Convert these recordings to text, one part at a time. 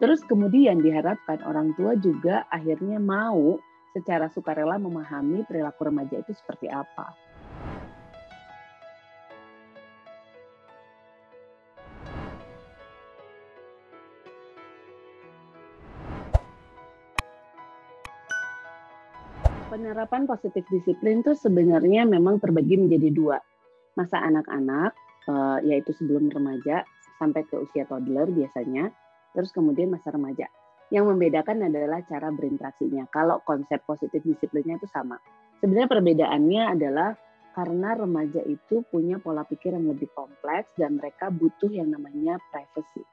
Terus kemudian diharapkan orang tua juga akhirnya mau secara sukarela memahami perilaku remaja itu seperti apa. Penerapan positif disiplin itu sebenarnya memang terbagi menjadi dua. Masa anak-anak, yaitu sebelum remaja sampai ke usia toddler biasanya, terus kemudian masa remaja. Yang membedakan adalah cara berinteraksinya. Kalau konsep positif disiplinnya itu sama. Sebenarnya perbedaannya adalah karena remaja itu punya pola pikir yang lebih kompleks dan mereka butuh yang namanya privacy.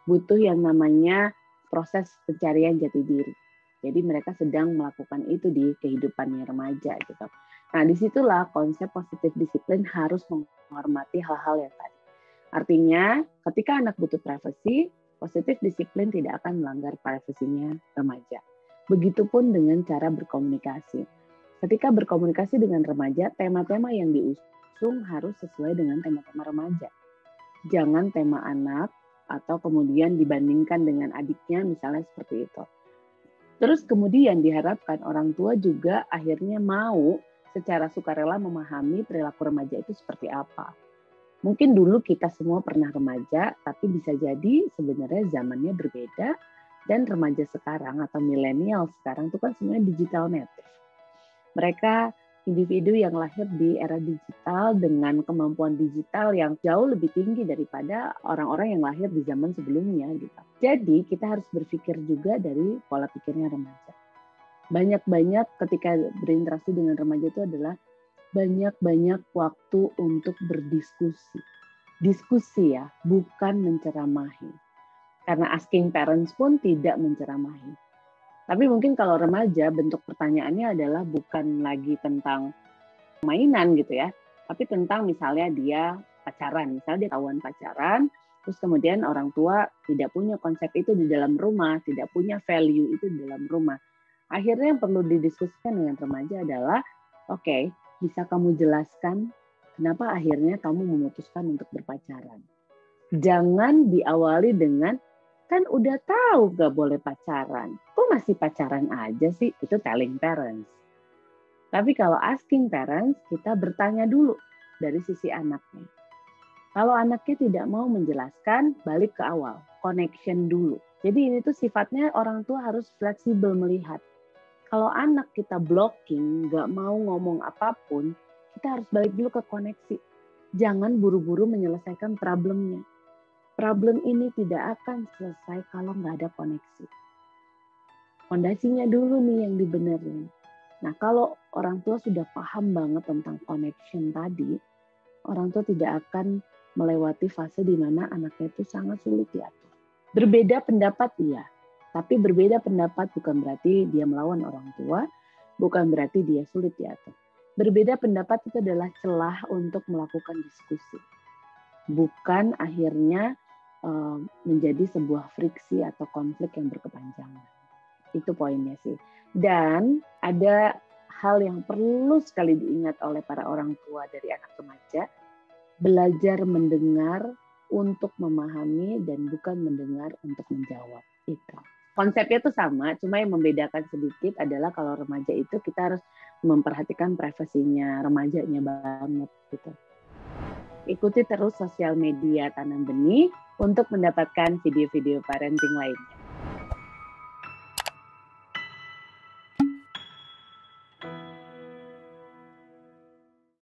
Butuh yang namanya proses pencarian jati diri. Jadi mereka sedang melakukan itu di kehidupannya remaja gitu. Nah, disitulah konsep positif disiplin harus menghormati hal-hal yang tadi. Artinya, ketika anak butuh privasi, positif disiplin tidak akan melanggar privasinya remaja. Begitupun dengan cara berkomunikasi. Ketika berkomunikasi dengan remaja, tema-tema yang diusung harus sesuai dengan tema-tema remaja. Jangan tema anak atau kemudian dibandingkan dengan adiknya misalnya seperti itu. Terus kemudian diharapkan orang tua juga akhirnya mau secara sukarela memahami perilaku remaja itu seperti apa. Mungkin dulu kita semua pernah remaja, tapi bisa jadi sebenarnya zamannya berbeda dan remaja sekarang atau milenial sekarang itu kan semuanya digital native. Mereka individu yang lahir di era digital dengan kemampuan digital yang jauh lebih tinggi daripada orang-orang yang lahir di zaman sebelumnya gitu. Jadi kita harus berpikir juga dari pola pikirnya remaja. Banyak-banyak ketika berinteraksi dengan remaja itu adalah banyak-banyak waktu untuk berdiskusi. Diskusi ya, bukan menceramahi. Karena asking parents pun tidak menceramahi. Tapi mungkin kalau remaja bentuk pertanyaannya adalah bukan lagi tentang mainan gitu ya, tapi tentang misalnya dia pacaran, misalnya dia ketahuan pacaran, terus kemudian orang tua tidak punya konsep itu di dalam rumah, tidak punya value itu di dalam rumah. Akhirnya yang perlu didiskusikan dengan remaja adalah, oke, bisa kamu jelaskan kenapa akhirnya kamu memutuskan untuk berpacaran? Jangan diawali dengan, kan udah tahu gak boleh pacaran, kok masih pacaran aja sih? Itu telling parents. Tapi kalau asking parents, kita bertanya dulu dari sisi anaknya. Kalau anaknya tidak mau menjelaskan, balik ke awal, connection dulu. Jadi ini tuh sifatnya orang tua harus fleksibel melihat. Kalau anak kita blocking, gak mau ngomong apapun, kita harus balik dulu ke koneksi. Jangan buru-buru menyelesaikan problemnya. Problem ini tidak akan selesai kalau nggak ada koneksi. Fondasinya dulu nih yang dibenerin. Nah, kalau orang tua sudah paham banget tentang connection tadi, orang tua tidak akan melewati fase di mana anaknya itu sangat sulit diatur. Berbeda pendapat iya, tapi berbeda pendapat bukan berarti dia melawan orang tua, bukan berarti dia sulit diatur. Berbeda pendapat itu adalah celah untuk melakukan diskusi. Bukan akhirnya menjadi sebuah friksi atau konflik yang berkepanjangan. Itu poinnya sih. Dan ada hal yang perlu sekali diingat oleh para orang tua dari anak remaja, belajar mendengar untuk memahami dan bukan mendengar untuk menjawab. Itu. Konsepnya itu sama, cuma yang membedakan sedikit adalah kalau remaja itu kita harus memperhatikan privasinya remajanya banget gitu. Ikuti terus sosial media Tanam Benih untuk mendapatkan video-video parenting lainnya.